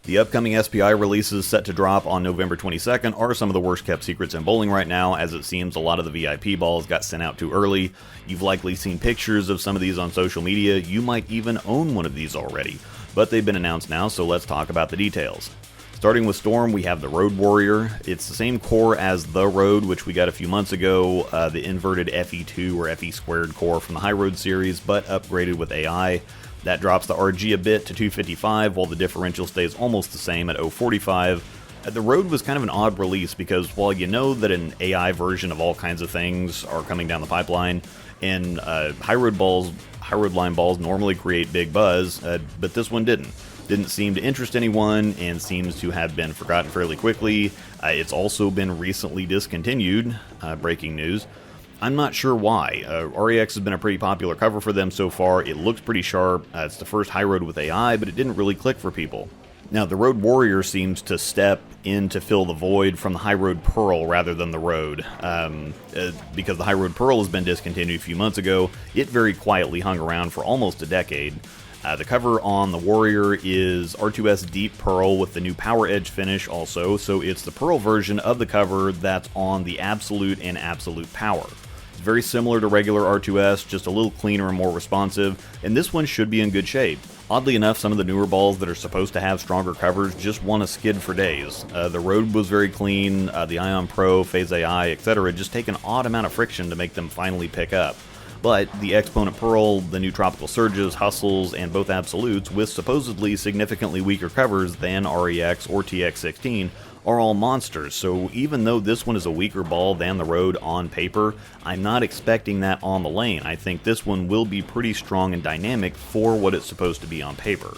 The upcoming SPI releases set to drop on November 22nd are some of the worst kept secrets in bowling right now, as it seems a lot of the VIP balls got sent out too early. You've likely seen pictures of some of these on social media, you might even own one of these already, but they've been announced now, so let's talk about the details. Starting with Storm, we have the Road Warrior. It's the same core as the Road, which we got a few months ago, the inverted FE2 or FE squared core from the High Road series, but upgraded with AI. That drops the RG a bit to 255, while the differential stays almost the same at 045. The Road was kind of an odd release because while you know that an AI version of all kinds of things are coming down the pipeline, and High Road line balls normally create big buzz, but this one didn't. Didn't seem to interest anyone and seems to have been forgotten fairly quickly. It's also been recently discontinued, breaking news. I'm not sure why. REX has been a pretty popular cover for them so far. It looks pretty sharp. It's the first High Road with AI, but it didn't really click for people. Now, the Road Warrior seems to step in to fill the void from the High Road Pearl rather than the Road. Because the High Road Pearl has been discontinued a few months ago, it very quietly hung around for almost a decade. The cover on the Warrior is R2S Deep Pearl with the new Power Edge finish also, so it's the Pearl version of the cover that's on the Absolute and Absolute Power. It's very similar to regular R2S, just a little cleaner and more responsive, and this one should be in good shape. Oddly enough, some of the newer balls that are supposed to have stronger covers just want to skid for days. The Road was very clean, the Ion Pro, Phase AI, etc. just take an odd amount of friction to make them finally pick up. But the Exponent Pearl, the new Tropical Surges, Hustles, and both Absolutes, with supposedly significantly weaker covers than REX or TX16, are all monsters, so even though this one is a weaker ball than the Road on paper, I'm not expecting that on the lane. I think this one will be pretty strong and dynamic for what it's supposed to be on paper.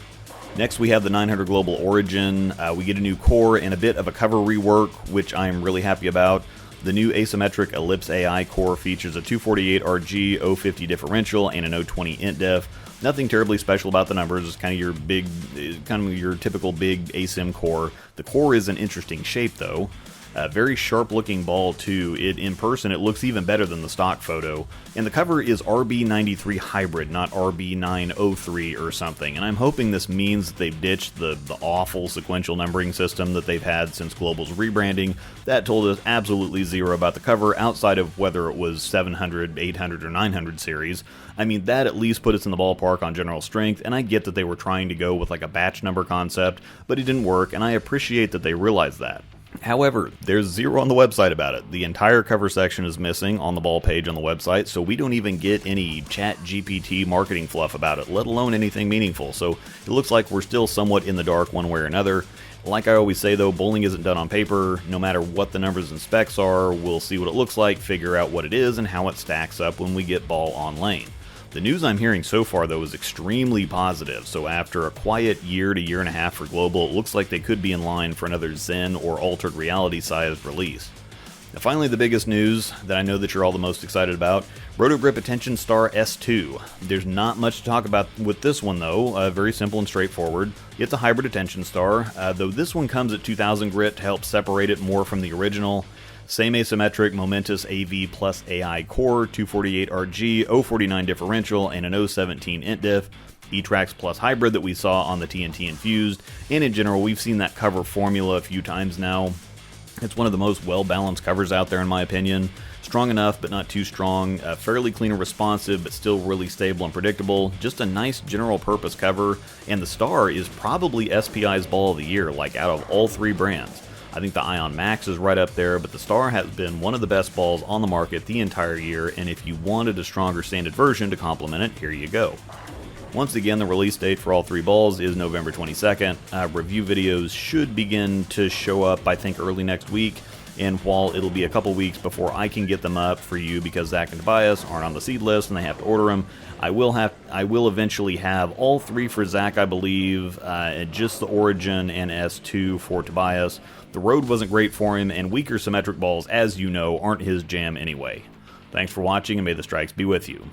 Next we have the 900 Global Origin. We get a new core and a bit of a cover rework, which I'm really happy about. The new asymmetric Ellipse AI core features a 248 RG, 050 differential, and an 020 int def. Nothing terribly special about the numbers. It's kind of your typical big asim core. The core is an interesting shape though. A very sharp looking ball too. In person it looks even better than the stock photo. And the cover is RB93 Hybrid, not RB903 or something. And I'm hoping this means that they've ditched the awful sequential numbering system that they've had since Global's rebranding. That told us absolutely zero about the cover outside of whether it was 700, 800, or 900 series. I mean, that at least put us in the ballpark on general strength, and I get that they were trying to go with like a batch number concept, but it didn't work, and I appreciate that they realized that. However, there's zero on the website about it. The entire cover section is missing on the ball page on the website, so we don't even get any ChatGPT marketing fluff about it, let alone anything meaningful. So it looks like we're still somewhat in the dark one way or another. Like I always say though, bowling isn't done on paper. No matter what the numbers and specs are, we'll see what it looks like, figure out what it is, and how it stacks up when we get ball on lane. The news I'm hearing so far, though, is extremely positive, so after a quiet year to year and a half for Global, it looks like they could be in line for another Zen or Altered Reality-sized release. Now, finally, the biggest news that I know that you're all the most excited about, Roto Grip Attention Star S2. There's not much to talk about with this one, though, very simple and straightforward. It's a hybrid Attention Star, though this one comes at 2000 grit to help separate it more from the original. Same asymmetric Momentous AV plus AI core, 248 RG, 049 differential, and an 017 int diff. E-Trax plus hybrid that we saw on the TNT Infused, and in general we've seen that cover formula a few times now. It's one of the most well-balanced covers out there in my opinion. Strong enough but not too strong, fairly clean and responsive but still really stable and predictable. Just a nice general purpose cover, and the Star is probably SPI's ball of the year, like out of all three brands. I think the Ion Max is right up there, but the Star has been one of the best balls on the market the entire year, and if you wanted a stronger standard version to complement it, here you go. Once again, the release date for all three balls is November 22nd. Review videos should begin to show up, I think, early next week, and while it'll be a couple weeks before I can get them up for you because Zach and Tobias aren't on the seed list and they have to order them, I will eventually have all three for Zach, I believe, just the Origin and S2 for Tobias. The Road wasn't great for him, and weaker symmetric balls, as you know, aren't his jam anyway. Thanks for watching, and may the strikes be with you.